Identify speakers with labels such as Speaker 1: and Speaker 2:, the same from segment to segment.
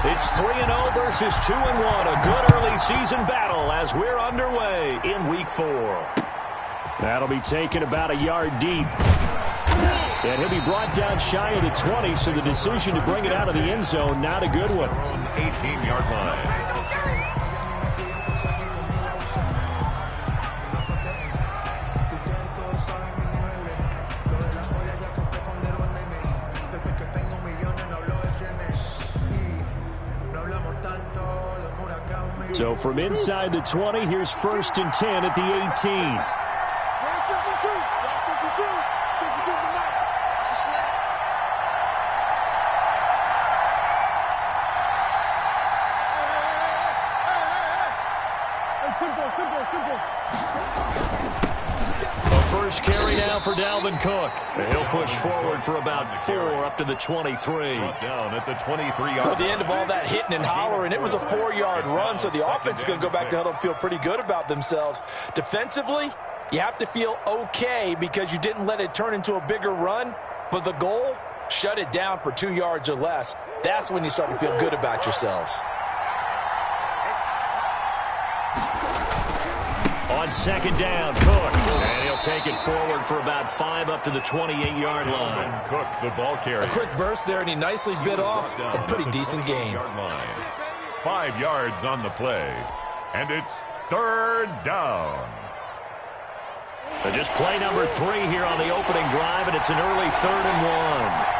Speaker 1: It's 3-0 versus 2-1. A good early season battle as we're underway in Week 4. That'll be taken about a yard deep. And he'll be brought down shy of the 20, so the decision to bring it out of the end zone, not a good one.
Speaker 2: 18-yard line.
Speaker 1: So from inside the 20, here's 1st and 10 at the 18. First carry now for Dalvin Cook. He'll push forward for about 4 up to the 23.
Speaker 2: Down at the 23-yard
Speaker 3: line. At the end of all that hitting and hollering, it was a 4-yard run, so the offense is going to go back to huddle and feel pretty good about themselves. Defensively, you have to feel okay because you didn't let it turn into a bigger run, but the goal, shut it down for 2 yards or less. That's when you start to feel good about yourselves.
Speaker 1: On 2nd down, Cook. And he'll take it forward for about 5 up to the 28-yard line.
Speaker 2: Cook, the ball carrier.
Speaker 3: A quick burst there, and he nicely bit off a pretty decent game.
Speaker 2: 5 yards on the play. And it's 3rd down.
Speaker 1: Just play number 3 here on the opening drive, and it's an early 3rd and 1.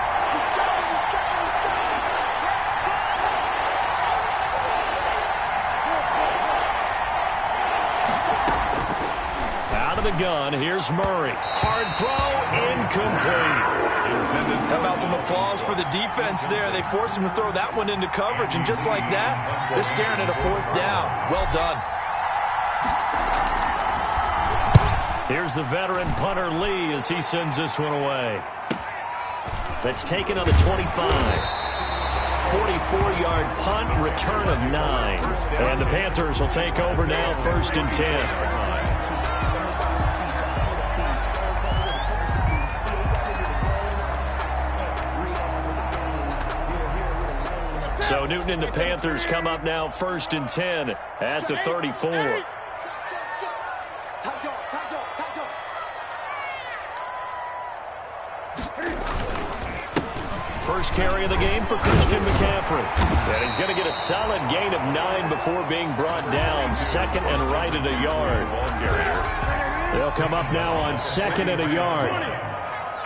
Speaker 1: The gun. Here's Murray. Hard throw, incomplete.
Speaker 3: How about some applause for the defense there? They forced him to throw that one into coverage, and just like that, they're staring at a 4th down. Well done.
Speaker 1: Here's the veteran punter Lee as he sends this one away. That's taken on the 25. 44-yard punt, return of 9. And the Panthers will take over now, 1st and 10. So Newton and the Panthers come up now 1st and 10 at the 34. First carry of the game for Christian McCaffrey. And he's going to get a solid gain of 9 before being brought down. 2nd and right at a yard. They'll come up now on 2nd and a yard.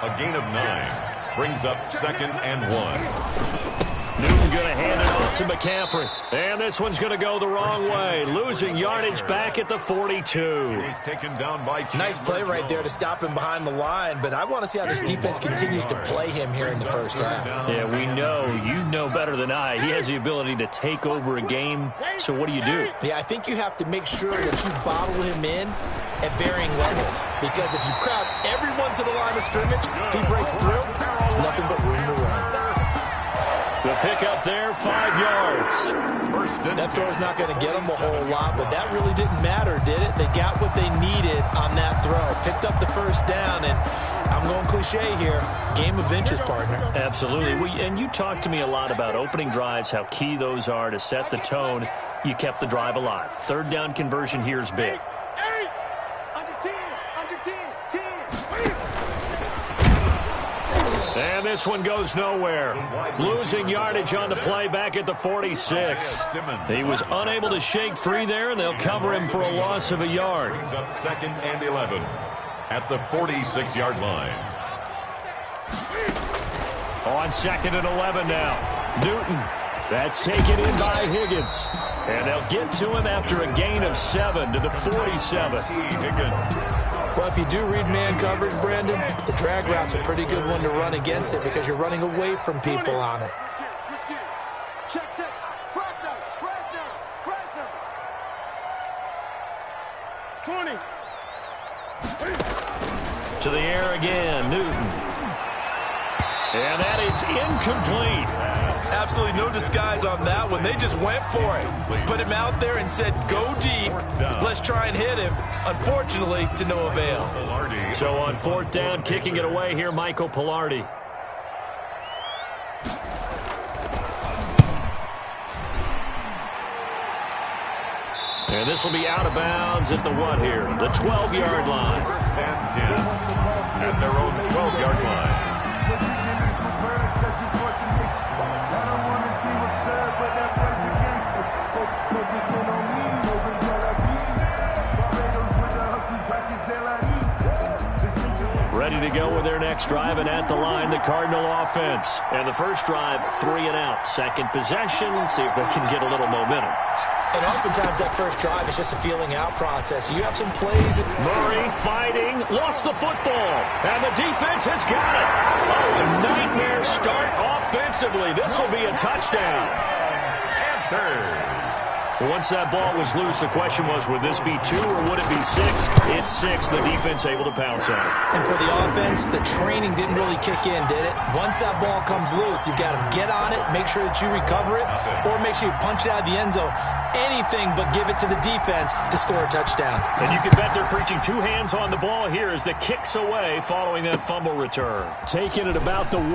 Speaker 2: A gain of 9 brings up 2nd and 1.
Speaker 1: Newton going to hand it off to McCaffrey. And this one's going to go the wrong way. Losing yardage back at the 42.
Speaker 2: He's taken down by
Speaker 3: nice play right there to stop him behind the line, but I want to see how this defense continues to play him here in the first half.
Speaker 1: Yeah, we know. You know better than I. He has the ability to take over a game. So what do?
Speaker 3: Yeah, I think you have to make sure that you bottle him in at varying levels, because if you crowd everyone to the line of scrimmage, if he breaks through, there's nothing but room to run.
Speaker 1: The pickup there, 5 yards.
Speaker 3: That throw's not going to get them a whole lot, but that really didn't matter, did it? They got what they needed on that throw. Picked up the 1st down, and I'm going cliche here. Game of inches, partner.
Speaker 1: Absolutely. And you talked to me a lot about opening drives, how key those are to set the tone. You kept the drive alive. 3rd down conversion here is big. And this one goes nowhere. Losing yardage on the play back at the 46. He was unable to shake free there, and they'll cover him for a loss of a yard.
Speaker 2: Brings up 2nd and 11 at the 46-yard line.
Speaker 1: On 2nd and 11 now. Newton. That's taken in by Higgins. And they'll get to him after a gain of 7 to the 47.
Speaker 3: Well, if you do read man coverage, Brandon, the drag route's a pretty good one to run against it because you're running away from people on it.
Speaker 1: To the air again, Newton. And that is incomplete.
Speaker 3: Absolutely no disguise on that one. They just went for it. Put him out there and said, go deep. Let's try and hit him. Unfortunately, to no avail.
Speaker 1: So on 4th down, kicking it away here, Michael Pilardi. And this will be out of bounds at the what here? The 12-yard line.
Speaker 2: First and 10 at their own 12-yard line.
Speaker 1: Ready to go with their next drive, and at the line, the Cardinal offense. And the first drive, 3 and out. Second possession, see if they can get a little momentum.
Speaker 3: And oftentimes that first drive is just a feeling out process. You have some plays.
Speaker 1: Murray fighting, lost the football, and the defense has got it. Oh, a nightmare start offensively. This will be a touchdown.
Speaker 2: Panthers.
Speaker 1: Once that ball was loose, the question was, would this be 2 or would it be 6? It's 6. The defense able to pounce on it.
Speaker 3: And for the offense, the training didn't really kick in, did it? Once that ball comes loose, you've got to get on it, make sure that you recover it, or make sure you punch it out of the end zone. Anything but give it to the defense to score a touchdown.
Speaker 1: And you can bet they're preaching 2 hands on the ball here as the kick's away following that fumble return. Taking it about the 1.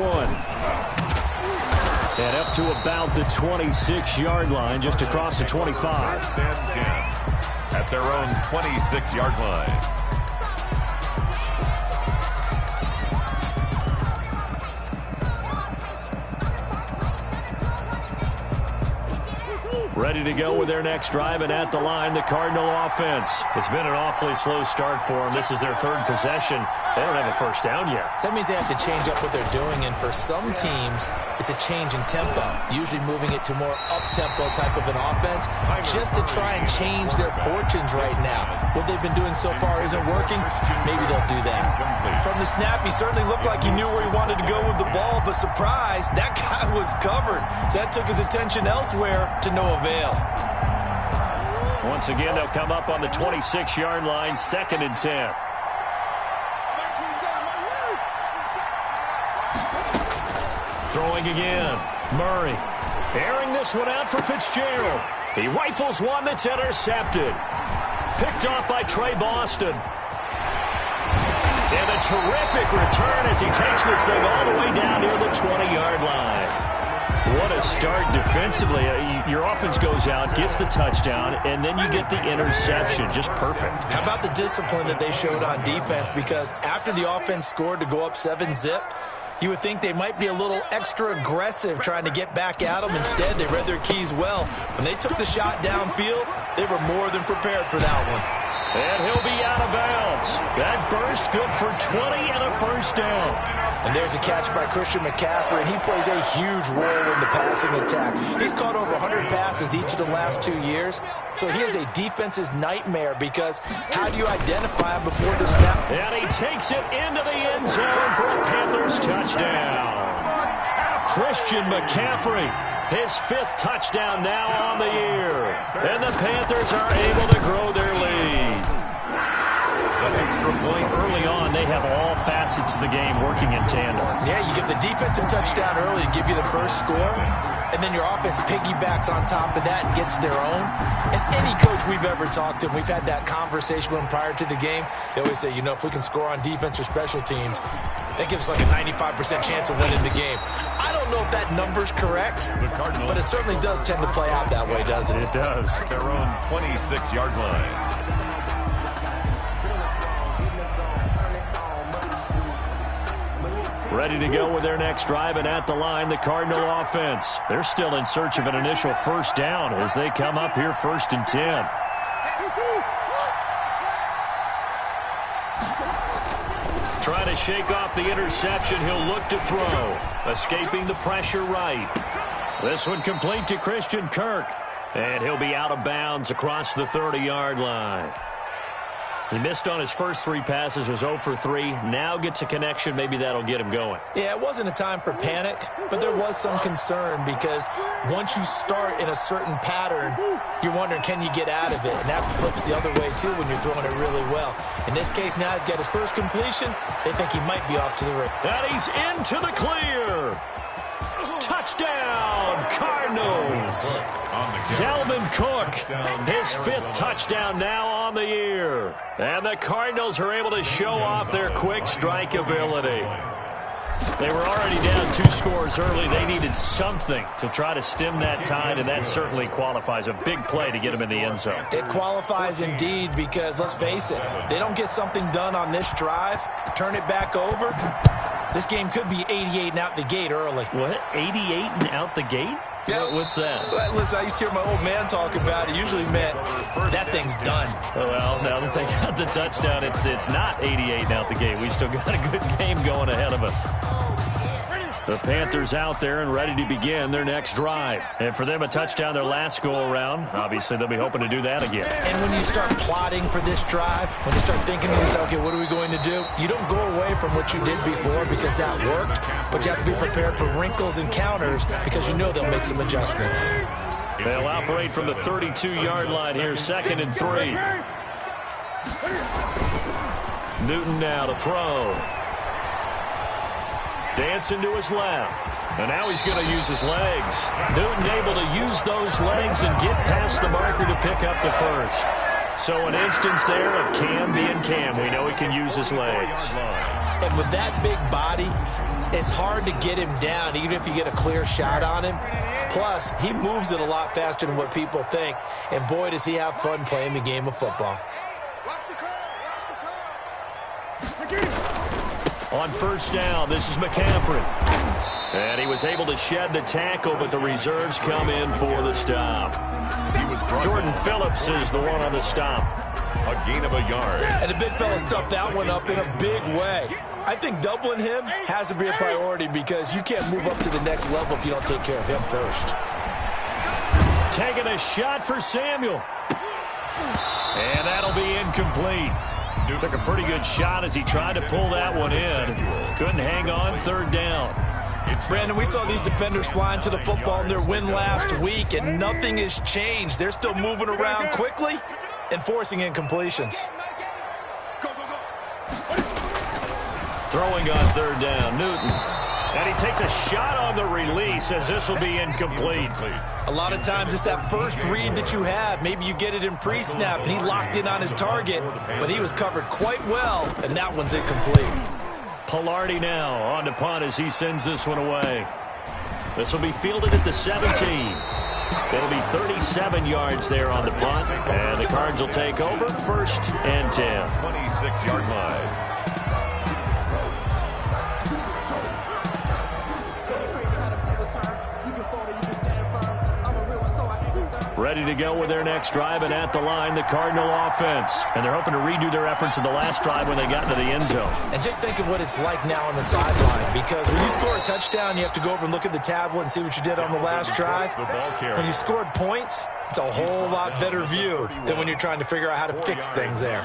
Speaker 1: And up to about the 26-yard line, just across the 25.
Speaker 2: First and 10 at their own 26-yard line.
Speaker 1: Ready to go with their next drive, and at the line, the Cardinal offense. It's been an awfully slow start for them. This is their 3rd possession. They don't have a first down yet.
Speaker 3: So that means they have to change up what they're doing, and for some teams, it's a change in tempo, usually moving it to more up-tempo type of an offense, just to try and change their fortunes right now. What they've been doing so far isn't working. Maybe they'll do that. From the snap, he certainly looked like he knew where he wanted to go with the ball, but surprise, that guy was covered. So that took his attention elsewhere to no avail.
Speaker 1: Once again, they'll come up on the 26-yard line, 2nd and 10. Throwing again. Murray airing this one out for Fitzgerald. He rifles one that's intercepted. Picked off by Trey Boston. And a terrific return as he takes this thing all the way down near the 20-yard line. What a start defensively. Your offense goes out, gets the touchdown, and then you get the interception. Just perfect. How
Speaker 3: about the discipline that they showed on defense? Because after the offense scored to go up 7-zip, you would think they might be a little extra aggressive trying to get back at them. Instead, they read their keys well. When they took the shot downfield, they were more than prepared for that one.
Speaker 1: And he'll be out of bounds. That burst good for 20 and a first down.
Speaker 3: And there's a catch by Christian McCaffrey, and he plays a huge role in the passing attack. He's caught over 100 passes each of the last 2 years, so he is a defense's nightmare because how do you identify him before the snap?
Speaker 1: And he takes it into the end zone for a Panthers touchdown. Christian McCaffrey, his 5th touchdown now on the year. And the Panthers are able to grow their lead. An extra point early on. They have all facets of the game working in tandem.
Speaker 3: Yeah, you give the defensive touchdown early and give you the first score, and then your offense piggybacks on top of that and gets their own. And any coach we've ever talked to, we've had that conversation with them prior to the game, they always say, you know, if we can score on defense or special teams, that gives us like a 95% chance of winning the game. I don't know if that number's correct, but it certainly does tend to play out that way, doesn't it?
Speaker 1: It does.
Speaker 2: Their own 26-yard line.
Speaker 1: Ready to go with their next drive, and at the line, the Cardinal offense. They're still in search of an initial first down as they come up here 1st and 10. Trying to shake off the interception. He'll look to throw. Escaping the pressure right. This one complete to Christian Kirk. And he'll be out of bounds across the 30-yard line. He missed on his first 3 passes, was 0 for 3. Now gets a connection. Maybe that'll get him going.
Speaker 3: Yeah, it wasn't a time for panic, but there was some concern because once you start in a certain pattern, you're wondering, can you get out of it? And that flips the other way, too, when you're throwing it really well. In this case, now he's got his first completion. They think he might be off to the race.
Speaker 1: And he's into the clear. Touchdown, Cardinals. Dalvin Cook, his 5th touchdown now on the year. And the Cardinals are able to show off their quick strike ability. They were already down 2 scores early. They needed something to try to stem that tide, and that certainly qualifies. A big play to get them in the end zone.
Speaker 3: It qualifies indeed because, let's face it, they don't get something done on this drive, turn it back over, this game could be 88 and out the gate early.
Speaker 1: What? 88 and out the gate?
Speaker 3: Yeah.
Speaker 1: What's that?
Speaker 3: Listen, I used to hear my old man talk about it. Usually meant that thing's done.
Speaker 1: Well, now that they got the touchdown, it's not 88 and out the gate. We still got a good game going ahead of us. The Panthers out there and ready to begin their next drive. And for them, a touchdown their last go-around. Obviously, they'll be hoping to do that again.
Speaker 3: And when you start plotting for this drive, when you start thinking to yourself, okay, what are we going to do? You don't go away from what you did before because that worked, but you have to be prepared for wrinkles and counters because you know they'll make some adjustments.
Speaker 1: They'll operate from the 32-yard line here, 2nd and 3. Newton now to throw. Dancing to his left. And now he's going to use his legs. Newton able to use those legs and get past the marker to pick up the first. So an instance there of Cam being Cam. We know he can use his legs.
Speaker 3: And with that big body, it's hard to get him down even if you get a clear shot on him. Plus, he moves it a lot faster than what people think. And boy, does he have fun playing the game of football.
Speaker 1: On first down, this is McCaffrey. And he was able to shed the tackle, but the reserves come in for the stop. Jordan Phillips is the one on the stop.
Speaker 2: A gain of a yard.
Speaker 3: And the big fella stuffed that one up in a big way. I think doubling him has to be a priority because you can't move up to the next level if you don't take care of him first.
Speaker 1: Taking a shot for Samuel. And that'll be incomplete. Took a pretty good shot as he tried to pull that one in. Couldn't hang on, 3rd down.
Speaker 3: Brandon, we saw these defenders flying to the football in their win last week, and nothing has changed. They're still moving around quickly and forcing incompletions.
Speaker 1: Throwing on 3rd down, Newton. And he takes a shot on the release as this will be incomplete.
Speaker 3: A lot of times it's that first read that you have. Maybe you get it in pre-snap, and he locked in on his target, but he was covered quite well, and that one's incomplete.
Speaker 1: Pilardi now on to punt as he sends this one away. This will be fielded at the 17. It'll be 37 yards there on the punt, and the Cards will take over 1st and 10.
Speaker 2: 26-yard line.
Speaker 1: Ready to go with their next drive, and at the line, the Cardinal offense. And they're hoping to redo their efforts in the last drive when they got into the end zone.
Speaker 3: And just think of what it's like now on the sideline, because when you score a touchdown, you have to go over and look at the tablet and see what you did on the last drive. When you scored points, it's a whole lot better view than when you're trying to figure out how to fix things there.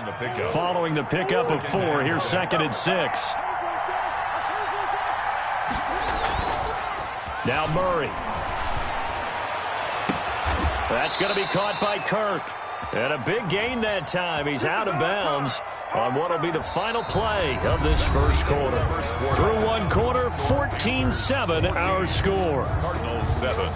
Speaker 1: Following the pickup of 4, here's 2nd and 6. Now Murray. That's going to be caught by Kirk. And a big gain that time. He's out of bounds on what will be the final play of this first quarter. Through one quarter, 14-7 our score.
Speaker 2: Cardinals 7.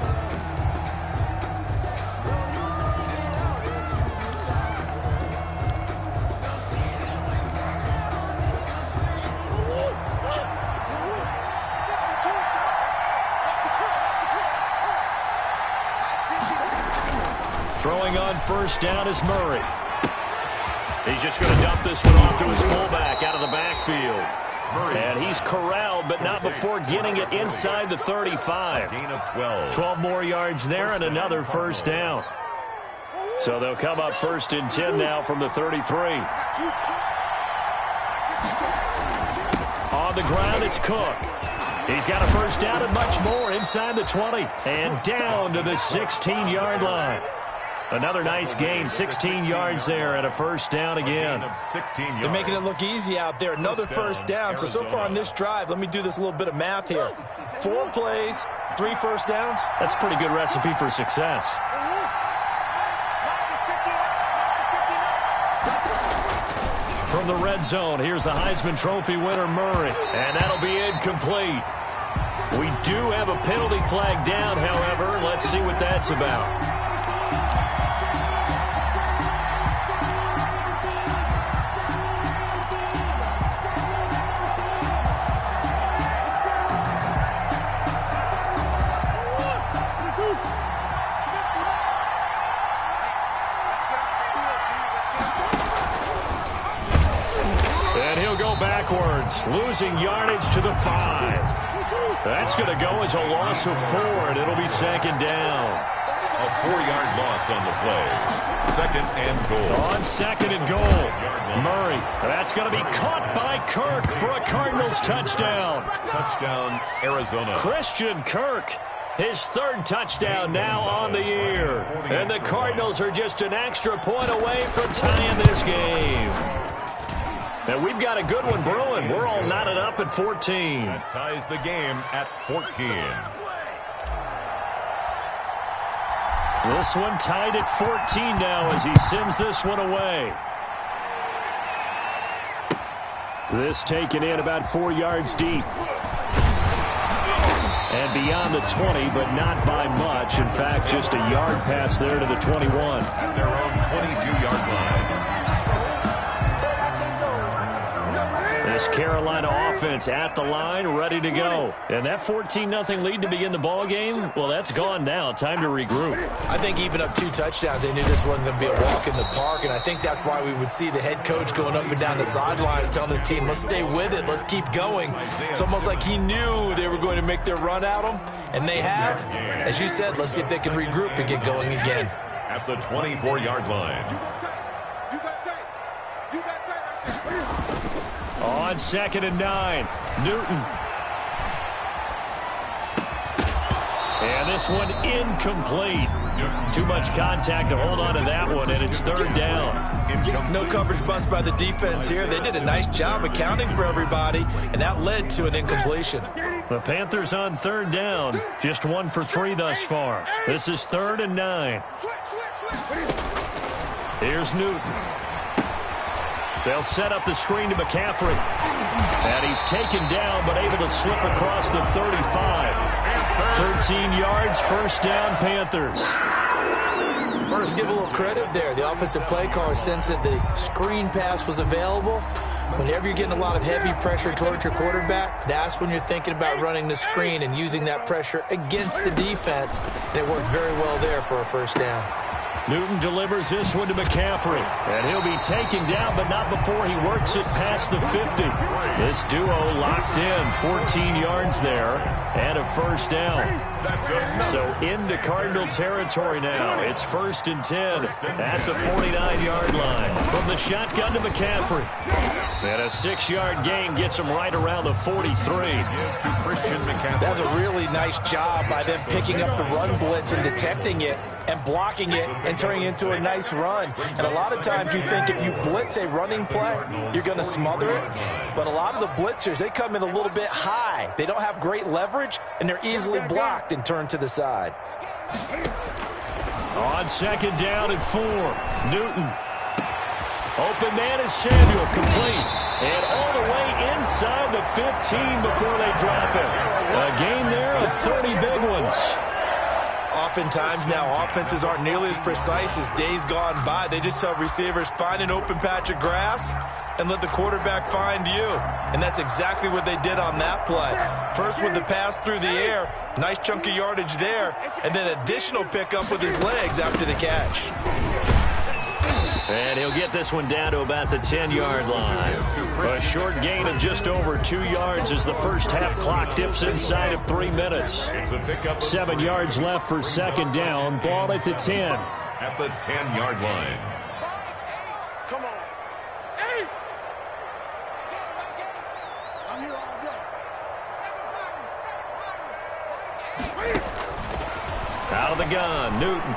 Speaker 1: Throwing on first down is Murray. He's just going to dump this one off to his fullback out of the backfield. And he's corralled, but not before getting it inside the 35.
Speaker 2: Gain of 12.
Speaker 1: 12 more yards there and another first down. So they'll come up 1st and 10 now from the 33. On the ground, it's Cook. He's got a first down and much more inside the 20. And down to the 16-yard line. Another nice gain, 16 yards there and a first down again.
Speaker 3: They're making it look easy out there. Another first down. So far on this drive, let me do this little bit of math here. 4 plays, 3 first downs.
Speaker 1: That's a pretty good recipe for success. From the red zone, here's the Heisman Trophy winner, Murray. And that'll be incomplete. We do have a penalty flag down, however. Let's see what that's about. backwards, losing yardage to the 5. That's going to go as a loss of 4, and it'll be second down.
Speaker 2: A 4-yard loss on the play. Second and goal.
Speaker 1: On second and goal, Murray. That's going to be caught by Kirk for a Cardinals touchdown.
Speaker 2: Touchdown, Arizona.
Speaker 1: Christian Kirk, his 3rd touchdown now on the year. And the Cardinals are just an extra point away from tying this game. And we've got a good one brewing. We're all knotted up at 14.
Speaker 2: That ties the game at 14.
Speaker 1: This one tied at 14 now as he sends this one away. This taken in about 4 yards deep. And beyond the 20, but not by much. In fact, just a yard pass there to the 21.
Speaker 2: At their own 22-yard line.
Speaker 1: This Carolina offense at the line, ready to go. And that 14-0 lead to begin the ball game, well, that's gone now. Time to regroup.
Speaker 3: I think even up 2 touchdowns, they knew this wasn't going to be a walk in the park, and I think that's why we would see the head coach going up and down the sidelines telling his team, let's stay with it, let's keep going. It's almost like he knew they were going to make their run at him, and they have. As you said, let's see if they can regroup and get going again.
Speaker 2: At the 24-yard line.
Speaker 1: On second and 9, Newton. And this one incomplete. Too much contact to hold on to that one, and it's 3rd down.
Speaker 3: No coverage bust by the defense here. They did a nice job accounting for everybody, and that led to an incompletion.
Speaker 1: The Panthers on 3rd down, just 1 for 3 thus far. This is 3rd and 9. Here's Newton. They'll set up the screen to McCaffrey. And he's taken down, but able to slip across the 35. 13 yards, 1st down, Panthers.
Speaker 3: First, give a little credit there. The offensive play caller sensed that the screen pass was available. Whenever you're getting a lot of heavy pressure towards your quarterback, that's when you're thinking about running the screen and using that pressure against the defense. And it worked very well there for a 1st down.
Speaker 1: Newton delivers this one to McCaffrey. And he'll be taken down, but not before he works it past the 50. This duo locked in, 14 yards there, and a 1st down. So into Cardinal territory now. It's 1st and 10 at the 49-yard line. From the shotgun to McCaffrey. And a 6-yard gain gets him right around the 43.
Speaker 3: That's a really nice job by them picking up the run blitz and detecting it and blocking it and turning it into a nice run. And a lot of times you think if you blitz a running play, you're going to smother it. But a lot of the blitzers, they come in a little bit high. They don't have great leverage, and they're easily blocked and turned to the side.
Speaker 1: On second down and 4, Newton. Open man is Samuel, complete. And all the way inside the 15 before they drop it. A game there of 30 big ones.
Speaker 3: Oftentimes now, offenses aren't nearly as precise as days gone by. They just tell receivers, find an open patch of grass and let the quarterback find you. And that's exactly what they did on that play. First with the pass through the air, nice chunk of yardage there, and then additional pickup with his legs after the catch.
Speaker 1: And he'll get this one down to about the 10-yard line. A short gain of just over 2 yards as the first half clock dips inside of 3 minutes. 7 yards left for second down. Ball at the 10.
Speaker 2: At the 10-yard line.
Speaker 4: Come on. Hey! I'm here all day.
Speaker 1: Out of the gun, Newton.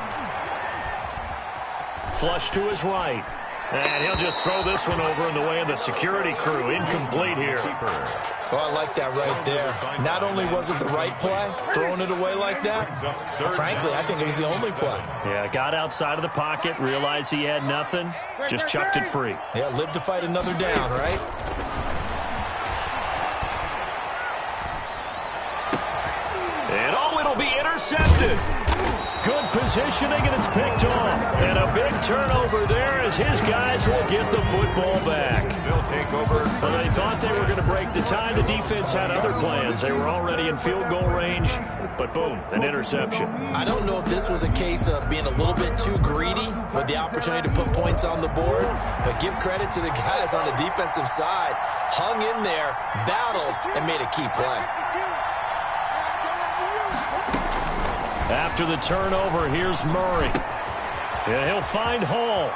Speaker 1: Flush to his right. And he'll just throw this one over in the way of the security crew. Incomplete here.
Speaker 3: Oh, I like that right there. Not only was it the right play, throwing it away like that, but frankly, I think it was the only play.
Speaker 1: Yeah, got outside of the pocket, realized he had nothing, just chucked it free.
Speaker 3: Yeah, live to fight another down, right?
Speaker 1: And oh, it'll be intercepted. Good positioning, and it's picked off. And a big turnover there as his guys will get the football back.
Speaker 2: They'll take over.
Speaker 1: Well, they thought they were going to break the tie. The defense had other plans. They were already in field goal range, but boom, an interception.
Speaker 3: I don't know if this was a case of being a little bit too greedy with the opportunity to put points on the board, but give credit to the guys on the defensive side. Hung in there, battled, and made a key play.
Speaker 1: After the turnover, here's Murray. And he'll find Hall.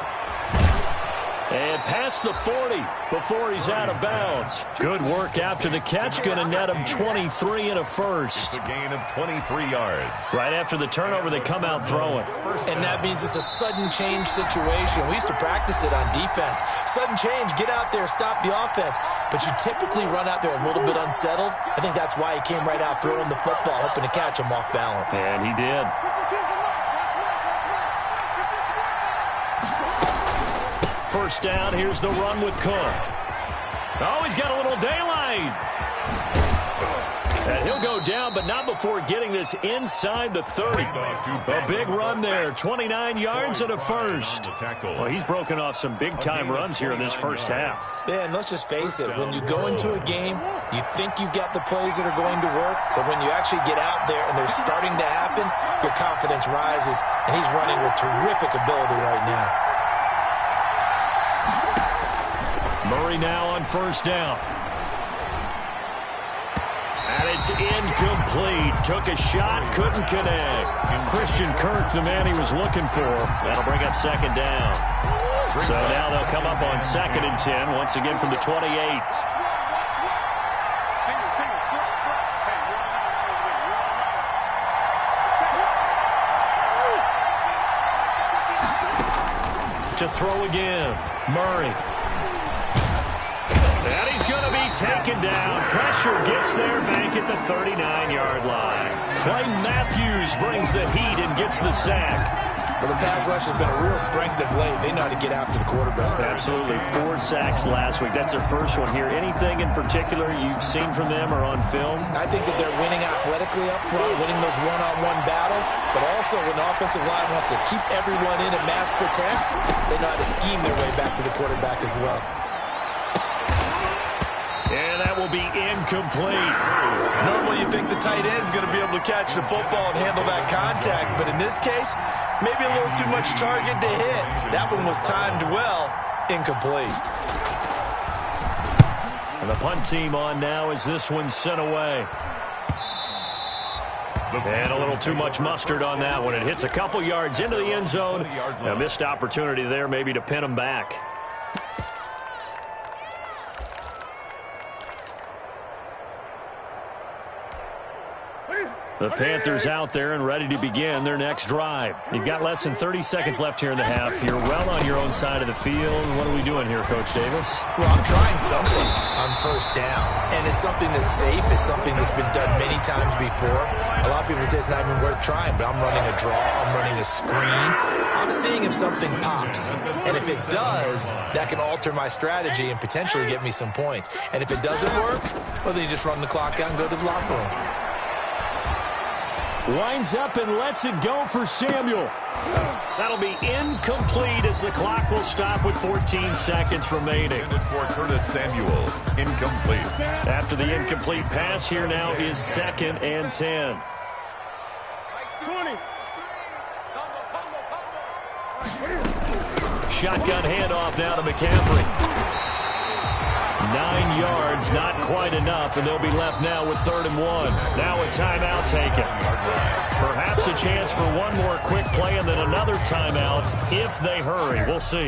Speaker 1: And past the 40 before he's out of bounds. Good work after the catch. Going to net him 23 and a first.
Speaker 2: It's a gain of 23 yards.
Speaker 1: Right after the turnover, they come out throwing.
Speaker 3: And that means it's a sudden change situation. We used to practice it on defense. Sudden change, get out there, stop the offense. But you typically run out there a little bit unsettled. I think that's why he came right out throwing the football, hoping to catch him off balance.
Speaker 1: And he did. First down, here's the run with Cook. Oh, he's got a little daylight. And he'll go down, but not before getting this inside the 30. A big run there, 29 yards and a first. Well, he's broken off some big-time runs here in this first half.
Speaker 3: Yeah, and let's just face it, when you go into a game, you think you've got the plays that are going to work, but when you actually get out there and they're starting to happen, your confidence rises, and he's running with terrific ability right now.
Speaker 1: Murray now on first down. And it's incomplete. Took a shot, couldn't connect. Christian Kirk, the man he was looking for. That'll bring up second down. So now they'll come up on 2nd and 10, once again from the 28. To throw again, Murray. And he's going to be taken down. Pressure gets there back at the 39-yard line. Clay Matthews brings the heat and gets the sack.
Speaker 3: Well, the pass rush has been a real strength of late. They know how to get after the quarterback.
Speaker 1: Absolutely. 4 sacks last week. That's their first one here. Anything in particular you've seen from them or on film?
Speaker 3: I think that they're winning athletically up front, winning those one-on-one battles, but also when the offensive line wants to keep everyone in and mass protect, they know how to scheme their way back to the quarterback as well.
Speaker 1: And that will be incomplete.
Speaker 3: Normally you think the tight end's going to be able to catch the football and handle that contact, but in this case, maybe a little too much target to hit. That one was timed well, incomplete.
Speaker 1: And the punt team on now as this one's sent away. And a little too much mustard on that one. It hits a couple yards into the end zone. A missed opportunity there maybe to pin them back. The Panthers out there and ready to begin their next drive. You've got less than 30 seconds left here in the half. You're well on your own side of the field. What are we doing here, Coach Davis?
Speaker 3: Well, I'm trying something on first down. And it's something that's safe. It's something that's been done many times before. A lot of people say it's not even worth trying, but I'm running a draw. I'm running a screen. I'm seeing if something pops. And if it does, that can alter my strategy and potentially get me some points. And if it doesn't work, well, then you just run the clock out and go to the locker room.
Speaker 1: Lines up and lets it go for Samuel. That'll be incomplete as the clock will stop with 14 seconds remaining.
Speaker 2: For Curtis Samuel, incomplete.
Speaker 1: After the incomplete pass, here now is 2nd and 10.
Speaker 4: 20.
Speaker 1: Shotgun handoff now to McCaffrey. 9 yards, not quite enough, and they'll be left now with 3rd and 1. Now a timeout taken. Perhaps a chance for one more quick play and then another timeout if they hurry. We'll see.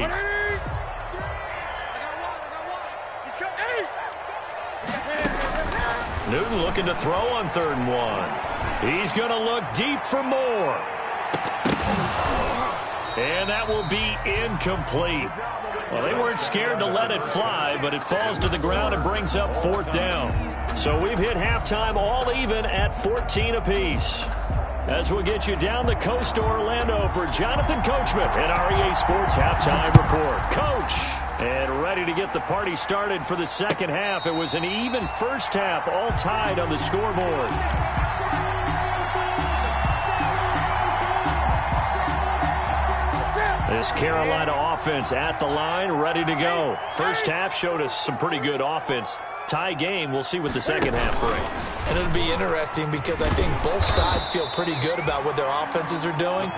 Speaker 1: Newton looking to throw on 3rd and 1. He's going to look deep for more. And that will be incomplete. Well, they weren't scared to let it fly, but it falls to the ground and brings up 4th down. So we've hit halftime all even at 14 apiece. As we'll get you down the coast to Orlando for Jonathan Coachman at REA Sports Halftime Report. Coach, and ready to get the party started for the second half. It was an even first half, all tied on the scoreboard. This Carolina offense at the line, ready to go. First half showed us some pretty good offense. Tie game. We'll see what the second half brings.
Speaker 3: And it'll be interesting because I think both sides feel pretty good about what their offenses are doing.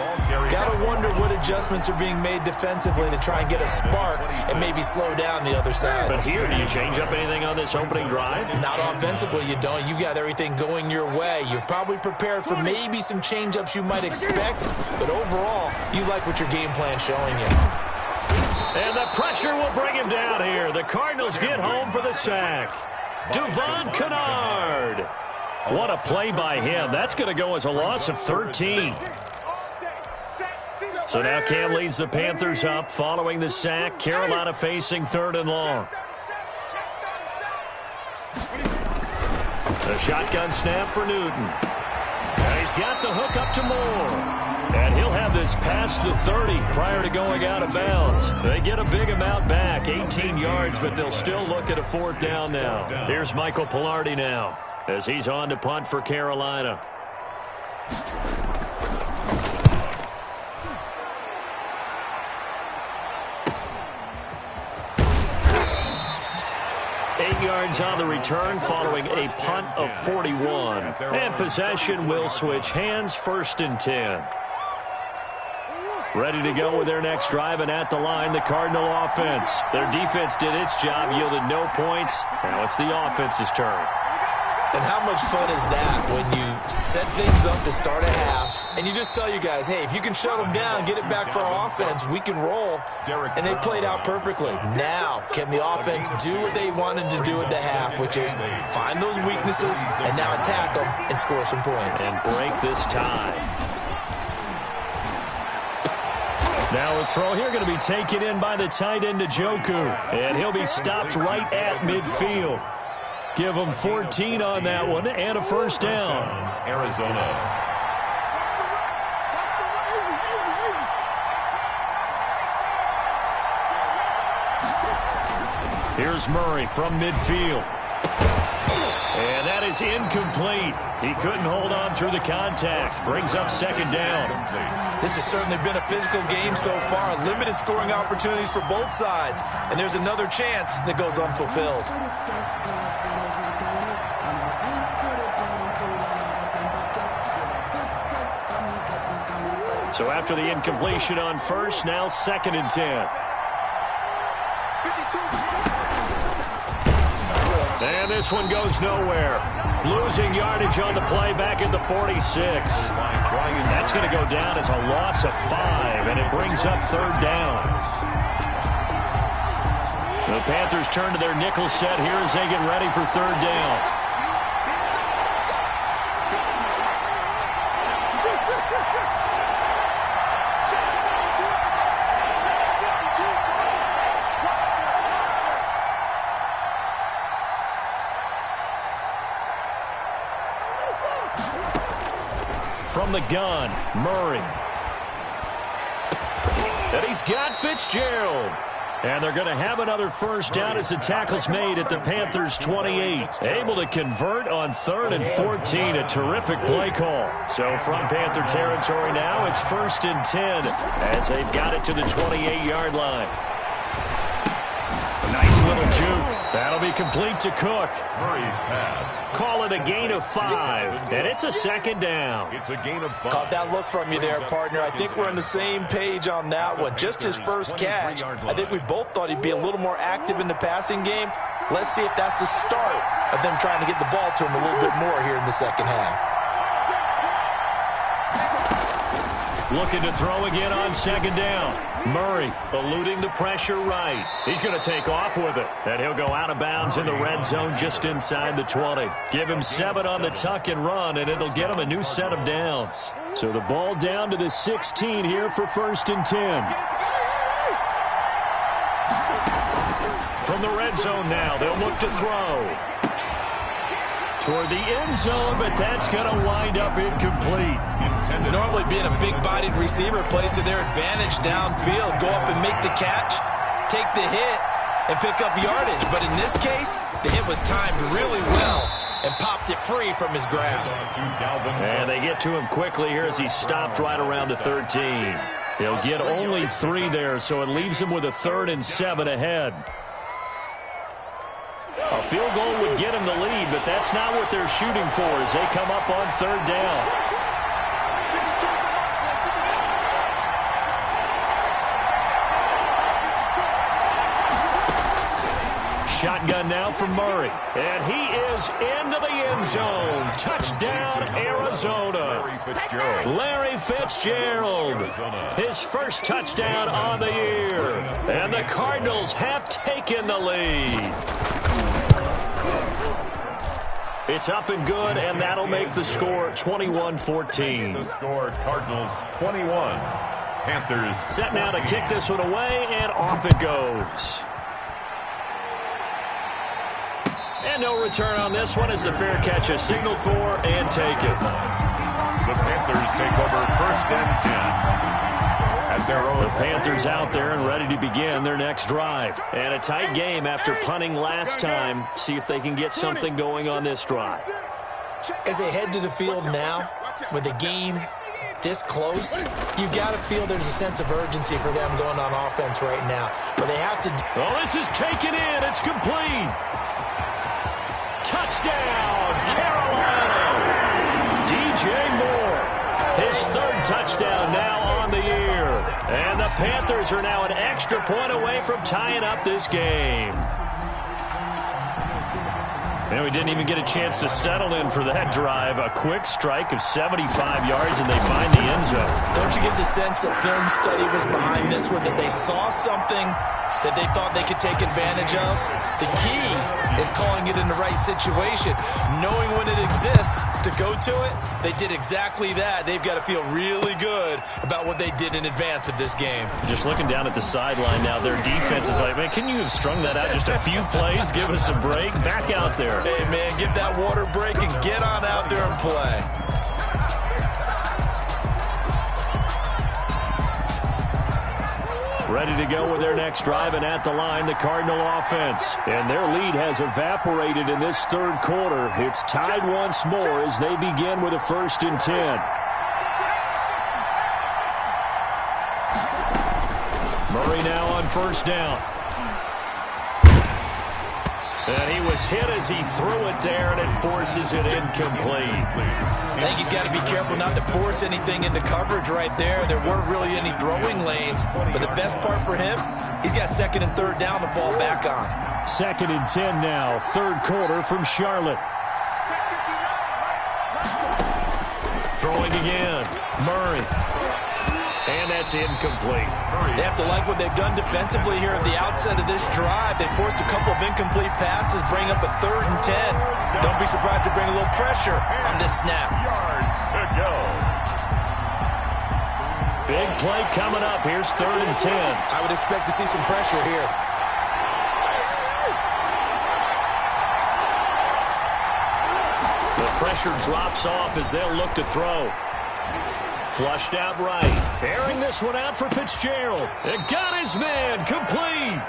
Speaker 3: Got to wonder what adjustments are being made defensively to try and get a spark and maybe slow down the other side.
Speaker 1: But here, do you change up anything on this opening drive?
Speaker 3: Not offensively, you don't. You got everything going your way. You've probably prepared for maybe some change-ups you might expect, but overall, you like what your game plan's showing you.
Speaker 1: And the pressure will bring him down here. The Cardinals get home for the sack. Devon Kennard. What a play by him. That's going to go as a loss of 13. So now Cam leads the Panthers up following the sack. Carolina facing 3rd and long. The shotgun snap for Newton. And he's got the hook up to Moore. And he'll have this past the 30 prior to going out of bounds. They get a big amount back, 18 yards, but they'll still look at a 4th down now. Here's Michael Pilardi now as he's on to punt for Carolina. Yards on the return following a punt of 41. And possession will switch hands, 1st and 10. Ready to go with their next drive, and at the line, the Cardinal offense. Their defense did its job, yielded no points. Now it's the offense's turn.
Speaker 3: And how much fun is that when you set things up to start a half, and you just tell you guys, hey, if you can shut them down, get it back for our offense, we can roll. And they played out perfectly. Now, can the offense do what they wanted to do at the half, which is find those weaknesses and now attack them and score some points.
Speaker 1: And break this tie. Now a throw here going to be taken in by the tight end Njoku. And he'll be stopped right at midfield. Give them 14 on that one and a 1st down.
Speaker 2: Arizona.
Speaker 1: Here's Murray from midfield. And that is incomplete. He couldn't hold on through the contact. Brings up 2nd down.
Speaker 3: This has certainly been a physical game so far. Limited scoring opportunities for both sides. And there's another chance that goes unfulfilled.
Speaker 1: So after the incompletion on 1st, now 2nd and 10. And this one goes nowhere. Losing yardage on the play back at the 46. That's going to go down as a loss of 5, and it brings up 3rd down. The Panthers turn to their nickel set here as they get ready for 3rd down. From the gun, Murray. And he's got Fitzgerald. And they're going to have another 1st down as the tackle's made at the Panthers' 28. Able to convert on 3rd and 14. A terrific play call. So from Panther territory now, it's 1st and 10 as they've got it to the 28-yard line. Nice little juke. That'll be complete to Cook.
Speaker 2: Murray's pass.
Speaker 1: Call it a gain of 5, and it's a 2nd down.
Speaker 2: It's a gain of 5.
Speaker 3: Caught that look from you there, partner. I think we're on the same page on that one. Just his first catch. I think we both thought he'd be a little more active in the passing game. Let's see if that's the start of them trying to get the ball to him a little bit more here in the second half.
Speaker 1: Looking to throw again on 2nd down. Murray eluding the pressure right. He's going to take off with it. And he'll go out of bounds in the red zone just inside the 20. Give him 7 on the tuck and run, and it'll get him a new set of downs. So the ball down to the 16 here for 1st and 10. From the red zone now, they'll look to throw. Toward the end zone, but that's going to wind up incomplete.
Speaker 3: Normally being a big-bodied receiver plays to their advantage downfield. Go up and make the catch, take the hit, and pick up yardage. But in this case, the hit was timed really well and popped it free from his grasp.
Speaker 1: And they get to him quickly here as he's stopped right around the 13. He'll get only 3 there, so it leaves him with a 3rd and 7 ahead. A field goal would get him the lead, but that's not what they're shooting for as they come up on 3rd down. Shotgun now from Murray. And he is into the end zone. Touchdown, Arizona. Larry Fitzgerald. His first touchdown on the year. And the Cardinals have taken the lead. It's up and good, and that'll make the score 21-14.
Speaker 2: The score, Cardinals 21. Panthers.
Speaker 1: Set now to kick this one away, and off it goes. And no return on this one as the fair catch is signaled for and taken.
Speaker 2: The Panthers take over 1st and 10. At their own.
Speaker 1: The Panthers out there and ready to begin their next drive. And a tight game after punting last time. See if they can get something going on this drive.
Speaker 3: As they head to the field now, with the game this close, you've got to feel there's a sense of urgency for them going on offense right now. But they have to...
Speaker 1: Oh, this is taken in. It's complete. Touchdown, Carolina. DJ Moore, his 3rd touchdown now on the year. And the Panthers are now an extra point away from tying up this game. And we didn't even get a chance to settle in for that drive. A quick strike of 75 yards, and they find the end zone.
Speaker 3: Don't you get the sense that film study was behind this one, that they saw something that they thought they could take advantage of? The key is calling it in the right situation, knowing when it exists to go to it. They did exactly that. They've got to feel really good about what they did in advance of this game.
Speaker 1: Just looking down at the sideline now, their defense is like, man, can you have strung that out just a few plays? Give us a break. Back out there.
Speaker 3: Hey, man, give that water break and get on out there and play.
Speaker 1: Ready to go with their next drive, and at the line, the Cardinal offense. And their lead has evaporated in this 3rd quarter. It's tied once more as they begin with a 1st and 10. Murray now on 1st down. And he was hit as he threw it there, and it forces it incomplete.
Speaker 3: I think he's got to be careful not to force anything into coverage right there. There weren't really any throwing lanes, but the best part for him, he's got 2nd and 3rd down to fall back on.
Speaker 1: 2nd and 10 now, 3rd quarter from Charlotte. Throwing again, Murray. And that's incomplete.
Speaker 3: They have to like what they've done defensively here at the outset of this drive. They forced a couple of incomplete passes, bring up a 3rd and 10. Don't be surprised to bring a little pressure on this snap.
Speaker 2: Yards to go.
Speaker 1: Big play coming up. Here's 3rd and 10.
Speaker 3: I would expect to see some pressure here.
Speaker 1: The pressure drops off as they'll look to throw. Flushed out right. Airing this one out for Fitzgerald. It got his man complete.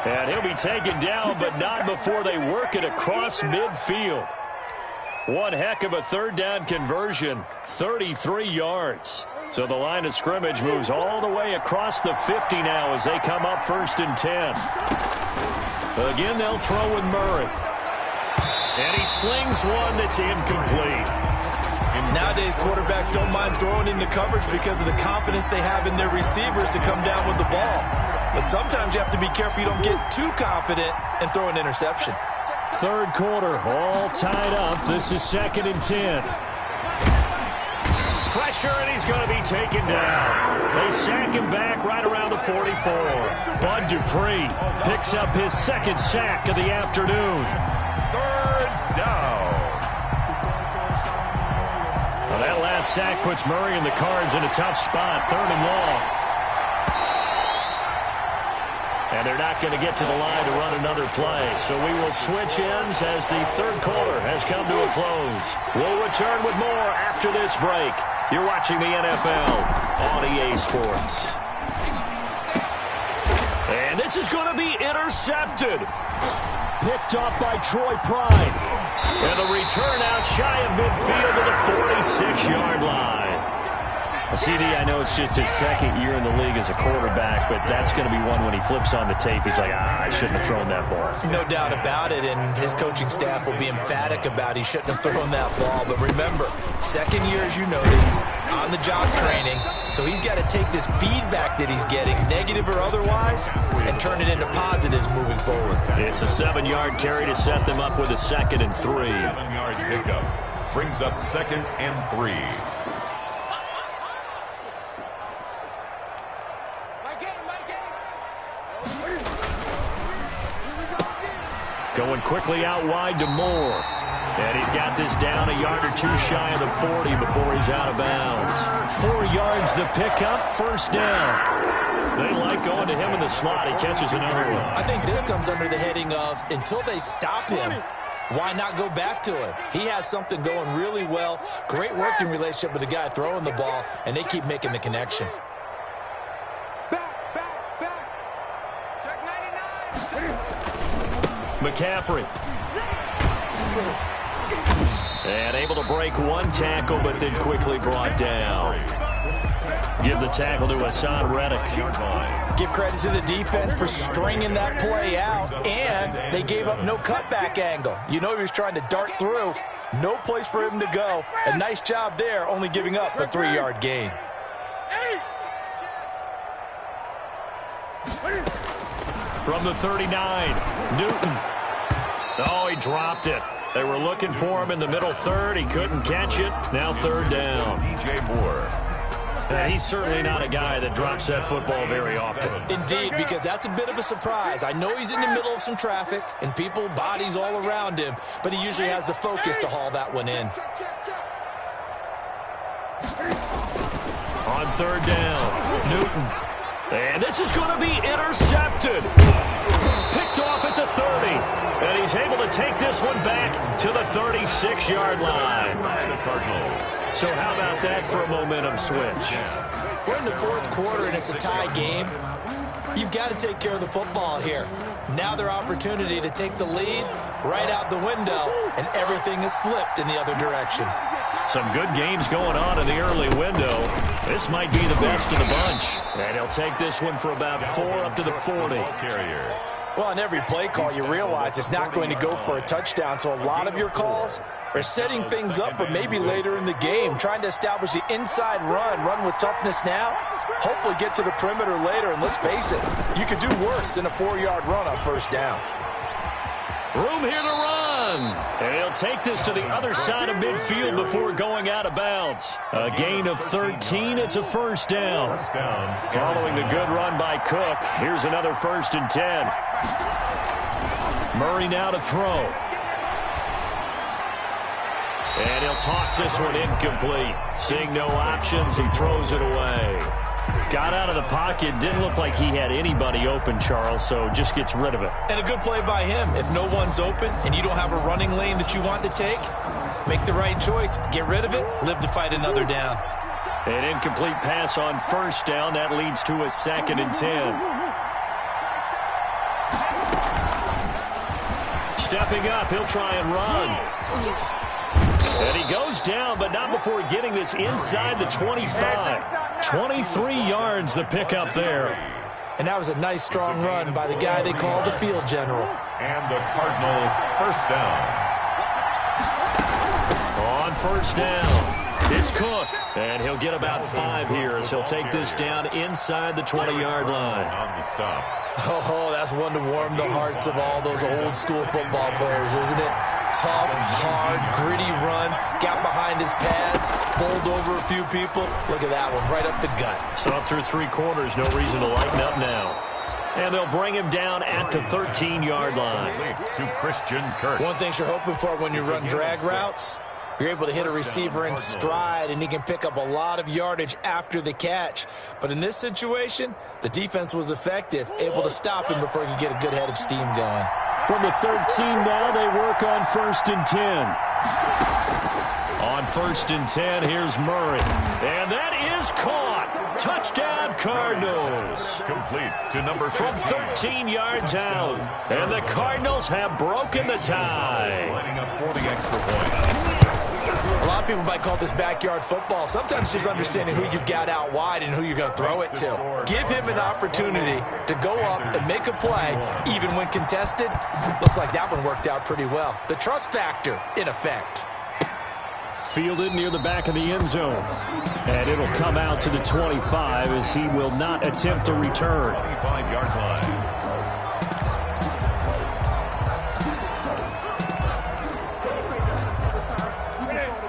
Speaker 1: And he'll be taken down, but not before they work it across midfield. One heck of a 3rd down conversion. 33 yards. So the line of scrimmage moves all the way across the 50 now as they come up 1st and 10. Again, they'll throw with Murray. And he slings one that's incomplete.
Speaker 3: Nowadays, quarterbacks don't mind throwing into coverage because of the confidence they have in their receivers to come down with the ball. But sometimes you have to be careful you don't get too confident and throw an interception.
Speaker 1: 3rd quarter, all tied up. This is 2nd and 10. Pressure, and he's going to be taken down. They sack him back right around the 44. Bud Dupree picks up his 2nd sack of the afternoon.
Speaker 2: 3rd down.
Speaker 1: Well, that last sack puts Murray and the Cards in a tough spot. 3rd and long. And they're not going to get to the line to run another play. So we will switch ends as the 3rd quarter has come to a close. We'll return with more after this break. You're watching the NFL on EA Sports. And this is going to be intercepted. Picked off by Troy Pride. And the return out shy of midfield to the 46-yard line. CD, I know it's just his second year in the league as a quarterback, but that's going to be one when he flips on the tape. He's like, I shouldn't have thrown that ball.
Speaker 3: No doubt about it, and his coaching staff will be emphatic about he shouldn't have thrown that ball. But remember, second year, as you noted, on-the-job training, so he's got to take this feedback that he's getting, negative or otherwise, and turn it into positives moving forward.
Speaker 1: It's a 7-yard carry to set them up with a 2nd and 3.
Speaker 2: 7-yard pickup brings up 2nd and 3.
Speaker 1: Going quickly out wide to Moore. And he's got this down a yard or two shy of the 40 before he's out of bounds. 4 yards the pickup, first down. They like going to him in the slot. He catches another one.
Speaker 3: I think this comes under the heading of until they stop him, why not go back to him? He has something going really well. Great working relationship with the guy throwing the ball, and they keep making the connection.
Speaker 1: McCaffrey. And able to break one tackle, but then quickly brought down. Give the tackle to Hassan Reddick.
Speaker 3: Give credit to the defense for stringing that play out, and they gave up no cutback angle. You know he was trying to dart through. No place for him to go. A nice job there, only giving up a 3-yard gain.
Speaker 1: From the 39, Newton. Oh, he dropped it. They were looking for him in the middle third. He couldn't catch it. Now 3rd down.
Speaker 2: DJ Moore.
Speaker 1: And he's certainly not a guy that drops that football very often.
Speaker 3: Indeed, because that's a bit of a surprise. I know he's in the middle of some traffic and people, bodies all around him, but he usually has the focus to haul that one in.
Speaker 1: On 3rd down, Newton. And this is going to be intercepted. Picked off at the 30. And he's able to take this one back to the 36-yard line. So how about that for a momentum switch?
Speaker 3: We're in the 4th quarter, and it's a tie game. You've got to take care of the football here. Now their opportunity to take the lead right out the window, and everything is flipped in the other direction.
Speaker 1: Some good games going on in the early window. This might be the best of the bunch. And he'll take this one for about 4 up to the 40.
Speaker 3: Well, on every play call, you realize it's not going to go for a touchdown, so a lot of your calls are setting things up for maybe later in the game, trying to establish the inside run with toughness now, hopefully get to the perimeter later, and let's face it, you could do worse than a 4-yard run on 1st down.
Speaker 1: Room here to run. And he'll take this to the other side of midfield before going out of bounds. A gain of 13. It's a 1st down. Following the good run by Cook, here's another 1st and 10. Murray now to throw. And he'll toss this one incomplete. Seeing no options, he throws it away. Got out of the pocket. Didn't look like he had anybody open, Charles, so just gets rid of it.
Speaker 3: And a good play by him. If no one's open and you don't have a running lane that you want to take, make the right choice. Get rid of it. Live to fight another down.
Speaker 1: An incomplete pass on 1st down. That leads to a 2nd and 10. Stepping up, he'll try and run. And he goes down, but not before getting this inside the 25. 23 yards the pickup there.
Speaker 3: And that was a nice, strong run by the guy they called the field general.
Speaker 2: And the Cardinal 1st down.
Speaker 1: On 1st down, it's Cook. And he'll get about 5 here as he'll take this down inside the 20-yard line.
Speaker 2: On the stop.
Speaker 3: Oh, that's one to warm the hearts of all those old-school football players, isn't it? Tough, hard, gritty run, got behind his pads, bowled over a few people. Look at that one, right up the gut.
Speaker 1: So up through 3 quarters, no reason to lighten up now. And they'll bring him down at the 13-yard line.
Speaker 2: To Christian Kirk.
Speaker 3: One thing you're hoping for when you run drag routes, you're able to hit a receiver in stride, and he can pick up a lot of yardage after the catch. But in this situation, the defense was effective, able to stop him before he could get a good head of steam going.
Speaker 1: From the 13 now, they work on 1st and 10. On 1st and 10, here's Murray. And that is caught. Touchdown, Cardinals.
Speaker 2: Complete to number 15.
Speaker 1: From 13 yards out. And the Cardinals have broken the tie.
Speaker 2: Lining up for the extra point.
Speaker 3: A lot of people might call this backyard football. Sometimes just understanding who you've got out wide and who you're going to throw it to. Give him an opportunity to go up and make a play, even when contested. Looks like that one worked out pretty well. The trust factor in effect.
Speaker 1: Fielded near the back of the end zone. And it'll come out to the 25 as he will not attempt to return.
Speaker 2: 25-yard line.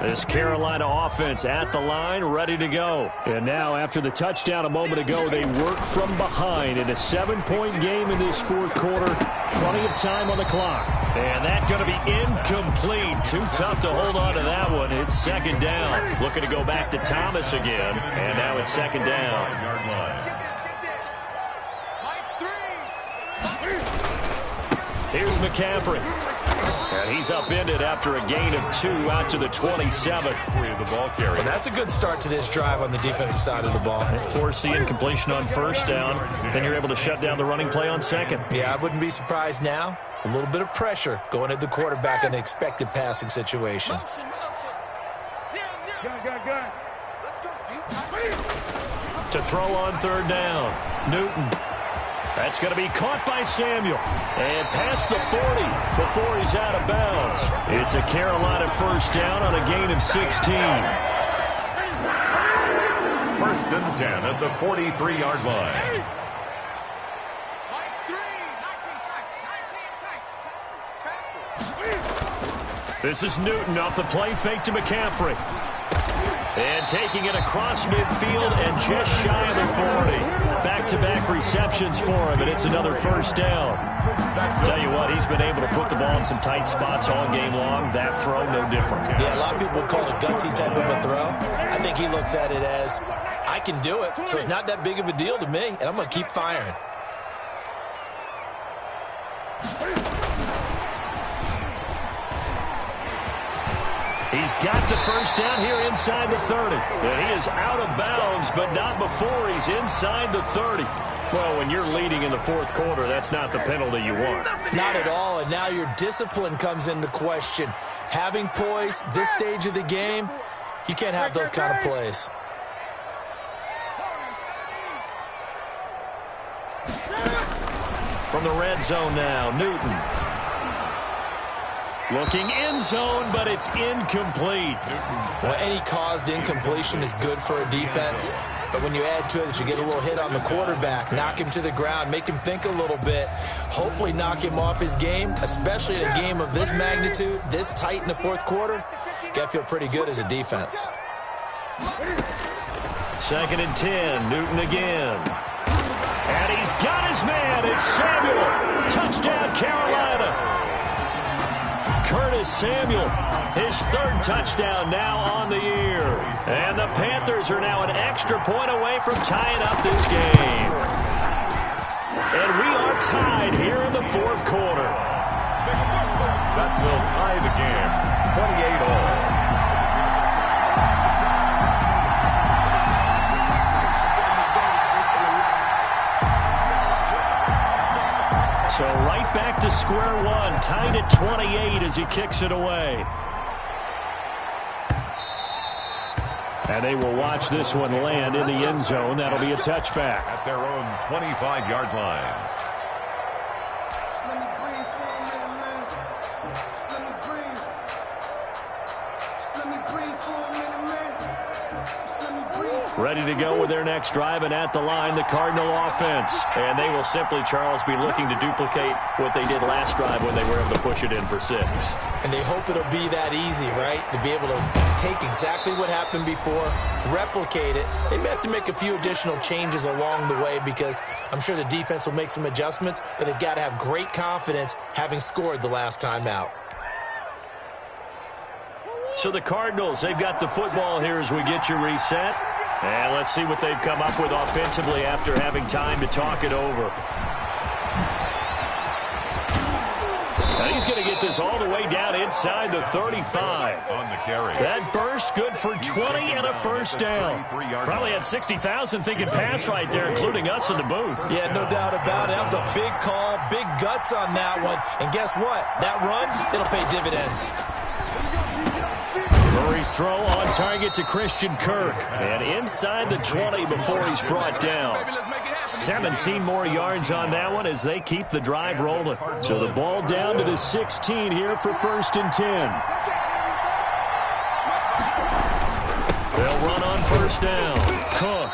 Speaker 1: This Carolina offense at the line, ready to go. And now, after the touchdown a moment ago, they work from behind in a 7-point game in this fourth quarter. Plenty of time on the clock. And that's going to be incomplete. Too tough to hold on to that one. It's second down. Looking to go back to Thomas again. And now it's second down. Here's McCaffrey. And he's upended after a gain of 2 out to the 27.
Speaker 2: The ball carrier.
Speaker 3: Well, that's a good start to this drive on the defensive side of the ball.
Speaker 1: Force the incompletion on first down. Then you're able to shut down the running play on second.
Speaker 3: Yeah, I wouldn't be surprised now. A little bit of pressure going at the quarterback in an expected passing situation.
Speaker 1: To throw on third down. Newton. That's going to be caught by Samuel. And past the 40 before he's out of bounds. It's a Carolina first down on a gain of 16.
Speaker 2: First and 10 at the 43-yard line.
Speaker 1: This is Newton off the play fake to McCaffrey. And taking it across midfield and just shy of the 40. Back-to-back receptions for him, and it's another first down. Tell you what, he's been able to put the ball in some tight spots all game long. That throw, no different.
Speaker 3: Yeah, a lot of people would call it a gutsy type of a throw. I think he looks at it as, I can do it, so it's not that big of a deal to me, and I'm going to keep firing.
Speaker 1: He's got the first down here inside the 30. And he is out of bounds, but not before he's inside the 30. Well, when you're leading in the fourth quarter, that's not the penalty you want.
Speaker 3: Not at all, and now your discipline comes into question. Having poise this stage of the game, you can't have those kind of plays.
Speaker 1: From the red zone now, Newton. Looking end zone, but it's incomplete.
Speaker 3: Well, any caused incompletion is good for a defense. But when you add to it that you get a little hit on the quarterback, knock him to the ground, make him think a little bit, hopefully knock him off his game, especially in a game of this magnitude, this tight in the fourth quarter, got to feel pretty good as a defense.
Speaker 1: Second and 10, Newton again. And he's got his man. It's Samuel. Touchdown, Carolina. Curtis Samuel, his third touchdown now on the year. And the Panthers are now an extra point away from tying up this game. And we are tied here in the fourth quarter.
Speaker 2: That will tie the game, 28 all.
Speaker 1: So right back to square one, tied at 28 as he kicks it away. And they will watch this one land in the end zone. That'll be a touchback.
Speaker 2: At their own 25-yard line.
Speaker 1: Ready to go with their next drive, and at the line, the Cardinal offense. And they will simply, Charles, be looking to duplicate what they did last drive when they were able to push it in for 6.
Speaker 3: And they hope it'll be that easy, right? To be able to take exactly what happened before, replicate it. They may have to make a few additional changes along the way because I'm sure the defense will make some adjustments, but they've got to have great confidence having scored the last time out.
Speaker 1: So the Cardinals, they've got the football here as we get you reset. And let's see what they've come up with offensively after having time to talk it over. And he's going to get this all the way down inside the 35.
Speaker 2: On the carry.
Speaker 1: That burst good for 20 and a first down. Probably had 60,000 thinking pass right there, including us in the booth.
Speaker 3: Yeah, no doubt about it. That was a big call, big guts on that one. And guess what? That run, it'll pay dividends.
Speaker 1: Murray's throw on target to Christian Kirk. And inside the 20 before he's brought down. 17 more yards on that one as they keep the drive rolling. So the ball down to the 16 here for 1st and 10. They'll run on 1st down. Cook.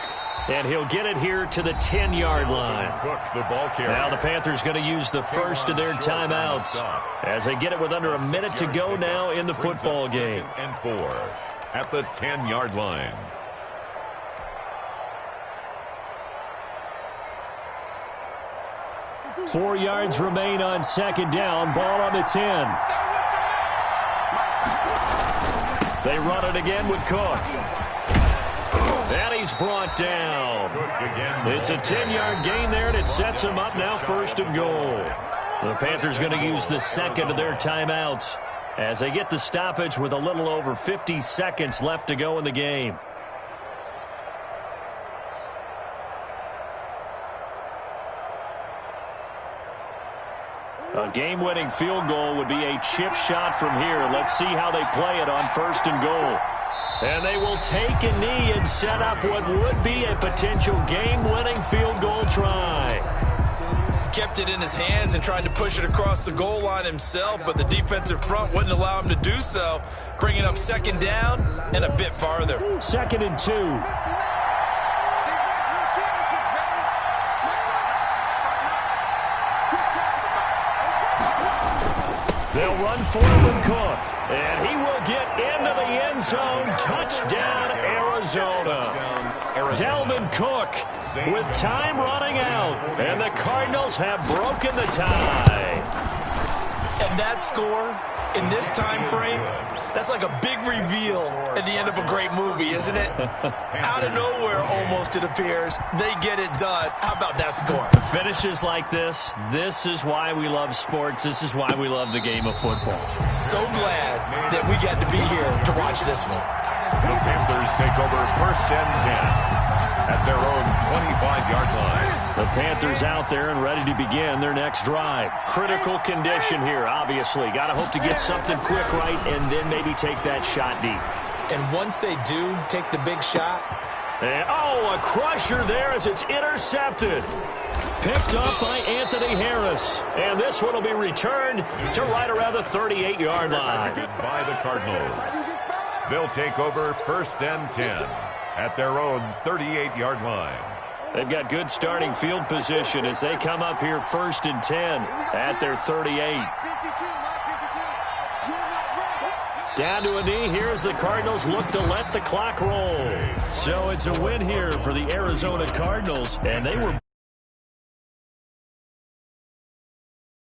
Speaker 1: And he'll get it here to the 10-yard line. Now the Panthers going to use the first of their timeouts as they get it with under a minute to go now in the football game.
Speaker 2: And 4 at the 10-yard line.
Speaker 1: Four yards remain on 2nd down. Ball on the 10. They run it again with Cook. And he's brought down. It's a 10-yard gain there, and it sets him up now 1st and goal. The Panthers going to use the second of their timeouts as they get the stoppage with a little over 50 seconds left to go in the game. A game-winning field goal would be a chip shot from here. Let's see how they play it on 1st and goal. And they will take a knee and set up what would be a potential game-winning field goal try.
Speaker 3: Kept it in his hands and tried to push it across the goal line himself, but the defensive front wouldn't allow him to do so. Bringing up 2nd down and a bit farther.
Speaker 1: 2nd and 2. They'll run for it with Cook. And he will get into the end zone. Touchdown, Arizona. Dalvin Cook with time running out. And the Cardinals have broken the tie.
Speaker 3: And that score in this time frame, that's like a big reveal at the end of a great movie, isn't it? Out of nowhere, almost, it appears. They get it done. How about that score?
Speaker 1: Finishes like this is why we love sports. This is why we love the game of football.
Speaker 3: So glad that we got to be here to watch this one.
Speaker 2: The Panthers take over 1st and 10 at their own 25-yard line.
Speaker 1: The Panthers out there and ready to begin their next drive. Critical condition here, obviously. Got to hope to get something quick right and then maybe take that shot deep.
Speaker 3: And once they do take the big shot.
Speaker 1: And, a crusher there as it's intercepted. Picked up by Anthony Harris. And this one will be returned to right around the 38-yard line.
Speaker 2: By the Cardinals. They'll take over 1st and 10 at their own 38-yard line.
Speaker 1: They've got good starting field position as they come up here 1st and 10 at their 38. Down to a knee here as the Cardinals look to let the clock roll. So it's a win here for the Arizona Cardinals, and they were